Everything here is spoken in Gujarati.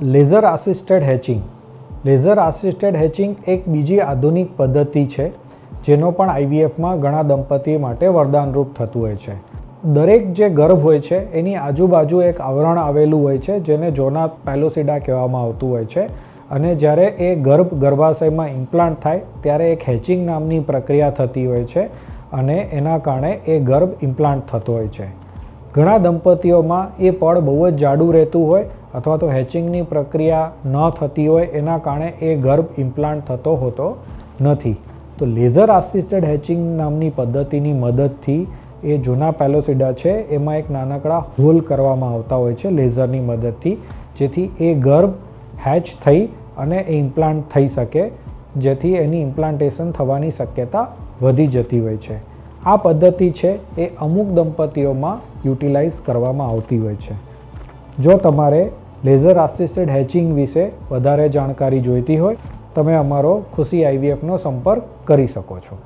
લેઝર આસિસ્ટેડ હેચિંગ એક બીજી આધુનિક પદ્ધતિ છે જેનો પણ આઈવીએફમાં ઘણા દંપતી માટે વરદાનરૂપ થતું હોય છે. દરેક જે ગર્ભ હોય છે એની આજુબાજુ એક આવરણ આવેલું હોય છે જેને ઝોના પેલોસિડા કહેવામાં આવતું હોય છે અને જ્યારે એ ગર્ભાશયમાં ઇમ્પ્લાન્ટ થાય ત્યારે એક હેચિંગ નામની પ્રક્રિયા થતી હોય છે અને એના કારણે એ ગર્ભ ઇમ્પ્લાન્ટ થતો હોય છે. ઘણા દંપતીઓમાં એ પડ બહુ જ જાડું રહેતું હોય અથવા તો હેચિંગની પ્રક્રિયા ન થતી હોય એના કારણે એ ગર્ભ ઇમ્પ્લાન્ટ થતો હોતો નથી. તો લેઝર આસિસ્ટેડ હેચિંગ નામની પદ્ધતિની મદદથી એ જૂના પેલોસિડા છે એમાં એક નાનકડા હોલ કરવામાં આવતા હોય છે લેઝરની મદદથી, જેથી એ ગર્ભ હેચ થઈ અને એ ઇમ્પ્લાન્ટ થઈ શકે, જેથી એની ઇમ્પ્લાન્ટેશન થવાની શક્યતા વધી જતી હોય છે. આ પદ્ધતિ છે એ અમુક દંપતીઓમાં યુટિલાઇઝ કરવામાં આવતી હોય છે. જો તમારે લેઝર આસિસ્ટેડ હેચિંગ વિશે વધારે જાણકારી જોઈતી હોય તમે અમારો ખુશી આઈવીએફનો સંપર્ક કરી શકો છો.